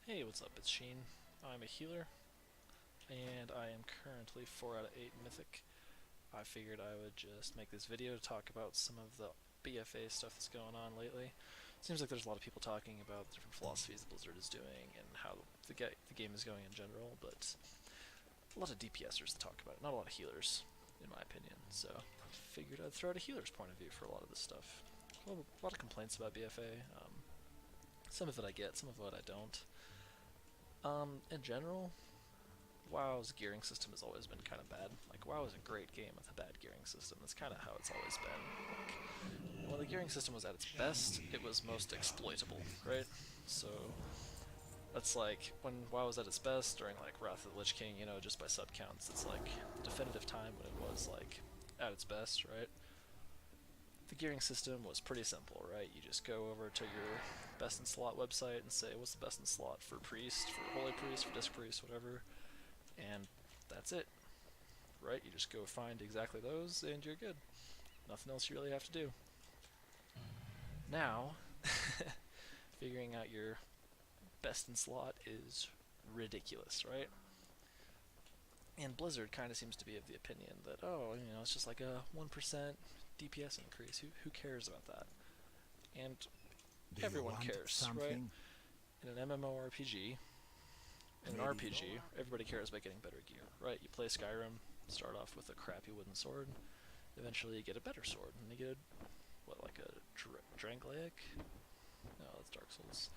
Hey, what's up? It's Sheen. I'm a healer, and I am currently 4 out of 8 Mythic. I figured I would just make this video to talk about some of the BFA stuff that's going on lately. Seems like there's a lot of people talking about the different philosophies Blizzard is doing and how the game is going in general, but a lot of DPSers to talk about it, not a lot of healers, in my opinion. So I figured I'd throw out a healer's point of view for a lot of this stuff. A lot of complaints about BFA. Some of it I get, some of it I don't. In general, WoW's gearing system has always been kind of bad. Like, WoW is a great game with a bad gearing system. That's kind of how it's always been. Like, when the gearing system was at its best, it was most exploitable, right? So, that's like, when WoW was at its best, during, like, Wrath of the Lich King, you know, just by sub counts, it's like the definitive time when it was, like, at its best, right? The gearing system was pretty simple, right? You just go over to your best in slot website and say, what's the best in slot for priest, for holy priest, for disc priest, whatever, and that's it, right? You just go find exactly those and you're good. Nothing else you really have to do. Now, figuring out your best in slot is ridiculous, right? And Blizzard kind of seems to be of the opinion that, oh, you know, it's just like a 1% DPS increase. Who cares about that? And Do you everyone want cares, right? something? In an MMORPG, in an RPG, everybody cares about getting better gear, right? You play Skyrim, start off with a crappy wooden sword, eventually you get a better sword, and you get like a Drangleic? No, that's Dark Souls.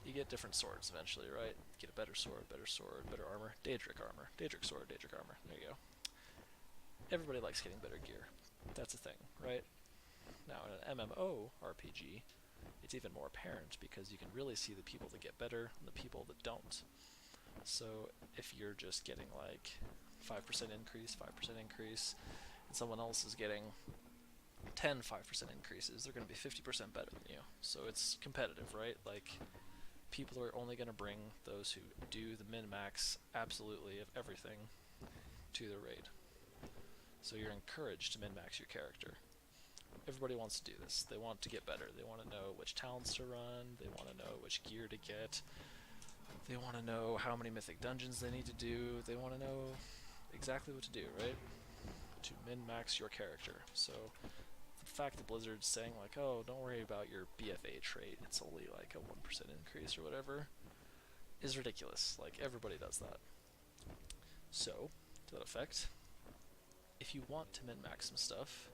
You get different swords eventually, right? Get a better sword, better armor. Daedric armor. Daedric sword, Daedric armor. There you go. Everybody likes getting better gear. That's a thing, right? Now, in an MMO RPG, it's even more apparent because you can really see the people that get better and the people that don't. So if you're just getting like 5% increase, 5% increase, and someone else is getting 10 5% increases, they're going to be 50% better than you. So it's competitive, right? Like, people are only going to bring those who do the min-max absolutely of everything to the raid. So you're encouraged to min-max your character. Everybody wants to do this. They want to get better. They want to know which talents to run. They want to know which gear to get. They want to know how many mythic dungeons they need to do. They want to know exactly what to do, right? To min-max your character. So the fact that Blizzard's saying like, oh, don't worry about your BFA trait, it's only like a 1% increase or whatever, is ridiculous. Like, everybody does that. So, to that effect, if you want to min-max some stuff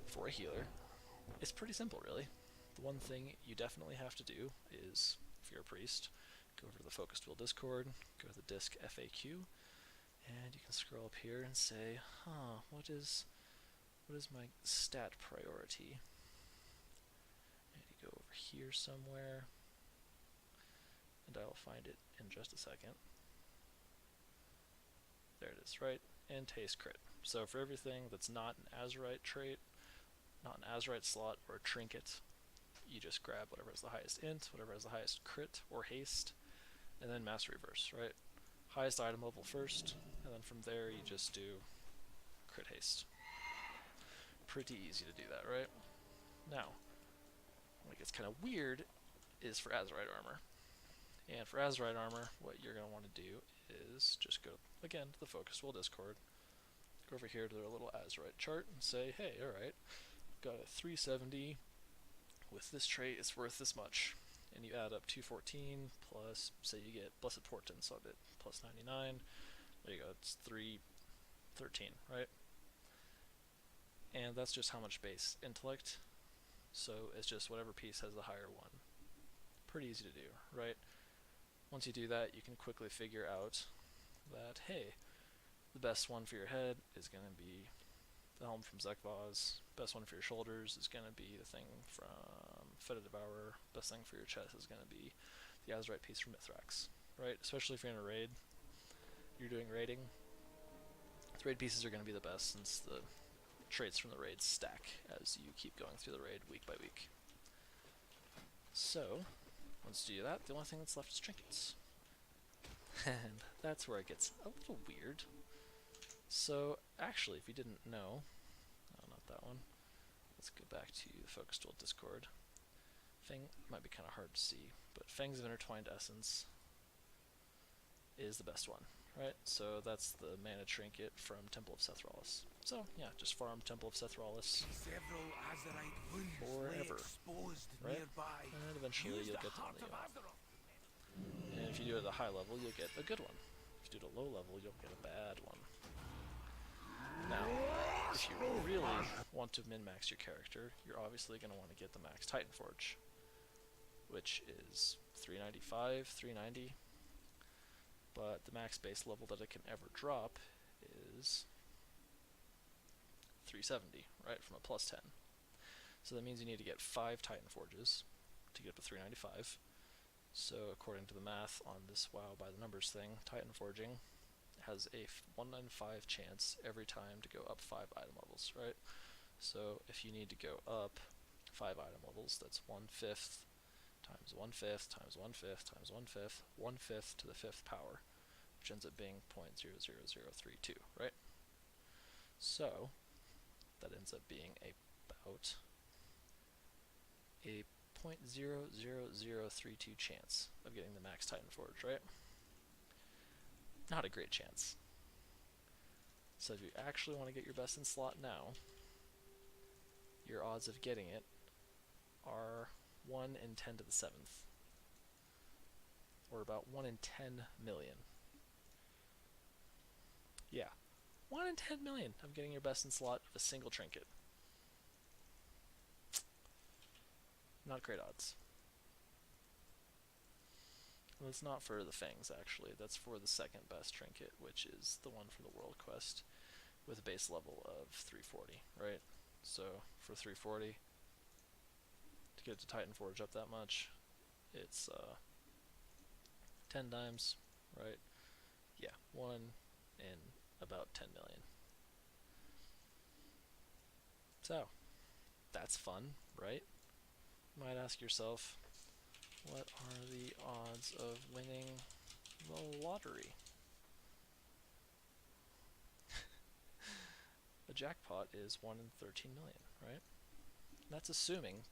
for a healer, it's pretty simple, really. The one thing you definitely have to do is, if you're a priest, go over to the Focus Tool Discord, go to the disc FAQ, and you can scroll up here and say, what is my stat priority? And you go over here somewhere, and I'll find it in just a second. There it is, right? And taste crit. So for everything that's not an Azurite trait, not an Azurite slot, or a trinket, you just grab whatever has the highest int, whatever has the highest crit or haste, and then mass reverse, right? Highest item level first, and then from there you just do crit haste. Pretty easy to do that, right? Now, when it gets kind of weird is for Azurite armor. And for Azurite armor, what you're going to want to do is just go, again, to the Focus Tool Discord, go over here to their little Azurite chart, and say, hey, alright, got a 370, with this trait it's worth this much. And you add up 214 plus, say you get Blessed Portent, so a bit plus 99, there you go, it's 313, right? And that's just how much base intellect, so it's just whatever piece has the higher one. Pretty easy to do, right? Once you do that, you can quickly figure out that, hey, the best one for your head is going to be the helm from Zekvaz. Best one for your shoulders is going to be the thing from Feta Devourer. Best thing for your chest is going to be the Azurite piece from Mithrax, right? Especially if you're in a raid, you're doing raiding. The raid pieces are going to be the best since the traits from the raid stack as you keep going through the raid week by week. So, once you do that, the only thing that's left is trinkets. And that's where it gets a little weird. So, actually, if you didn't know, no, not that one. Let's go back to the Focus Tool Discord. might be kind of hard to see, but Fangs of Intertwined Essence is the best one, right? So that's the mana trinket from Temple of Sethralis. So yeah, just farm Temple of Sethralis forever, right? And eventually you'll get to one that you want. And if you do it at a high level, you'll get a good one. If you do it at a low level, you'll get a bad one. Now, if you really want to min-max your character, you're obviously going to want to get the max Titan Forge, which is 395, 390, but the max base level that it can ever drop is 370, right, from a plus 10. So that means you need to get 5 Titan Forges to get up to 395. So according to the math on this WoW by the numbers thing, Titan Forging has a 1 in 5 chance every time to go up 5 item levels, right? So if you need to go up 5 item levels, that's 1/5 times 1/5 times 1/5 times 1/5, 1/5 to the 5th power, which ends up being 0.00032, right? So that ends up being about a 0.00032 chance of getting the max Titan Forge, right? Not a great chance. So if you actually want to get your best in slot now, your odds of getting it are 1 in 10 to the 7th, or about 1 in 10 million. Yeah, 1 in 10 million of getting your best in slot of a single trinket. Not great odds. Well, it's not for the Fangs, actually. That's for the second best trinket, which is the one from the World Quest, with a base level of 340, right? So, for 340, to get it to Titan Forge up that much, it's 10 times, right? Yeah, 1 in about 10 million. So, that's fun, right? You might ask yourself, what are the odds of winning the lottery? The jackpot is 1 in 13 million, right? That's assuming,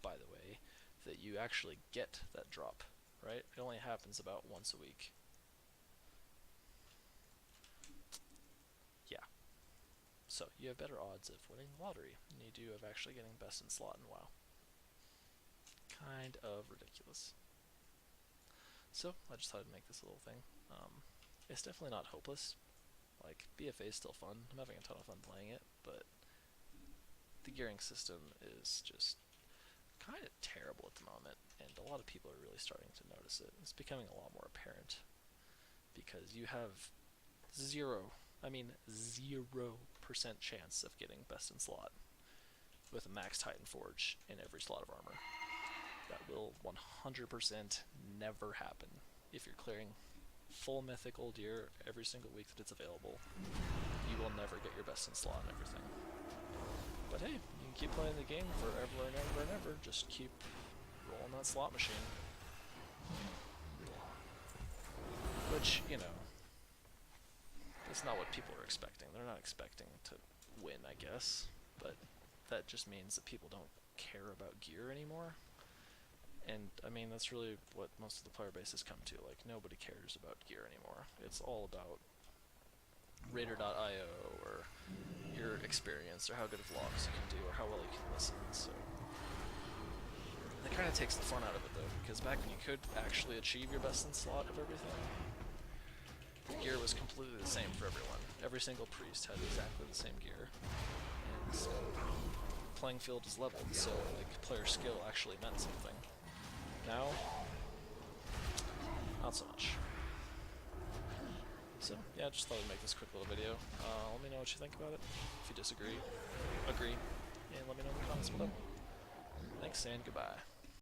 by the way, that you actually get that drop, right? It only happens about once a week. Yeah. So, you have better odds of winning the lottery than you do of actually getting best in slot in WoW. Kind of ridiculous. So, I just thought I'd make this little thing. It's definitely not hopeless. Like, BFA is still fun. I'm having a ton of fun playing it, but the gearing system is just kind of terrible at the moment, and a lot of people are really starting to notice it. It's becoming a lot more apparent, because you have 0% chance of getting best in slot with a max Titan Forge in every slot of armor. That will 100% never happen. If you're clearing full mythical deer every single week that it's available, you will never get your best in slot and everything. But hey, you can keep playing the game forever and ever and ever. Just keep rolling that slot machine. Which, you know, that's not what people are expecting. They're not expecting to win, I guess. But that just means that people don't care about gear anymore. And, I mean, that's really what most of the player base has come to. Like, nobody cares about gear anymore. It's all about Raider.io, or your experience, or how good of logs you can do, or how well you can listen, so... That kind of takes the fun out of it, though, because back when you could actually achieve your best in slot of everything, the gear was completely the same for everyone. Every single priest had exactly the same gear. And so, playing field is leveled, so, like, player skill actually meant something. Now, not so much. So, yeah, just thought I'd make this quick little video. Let me know what you think about it. If you disagree, agree, and let me know in the comments below. Thanks, and goodbye.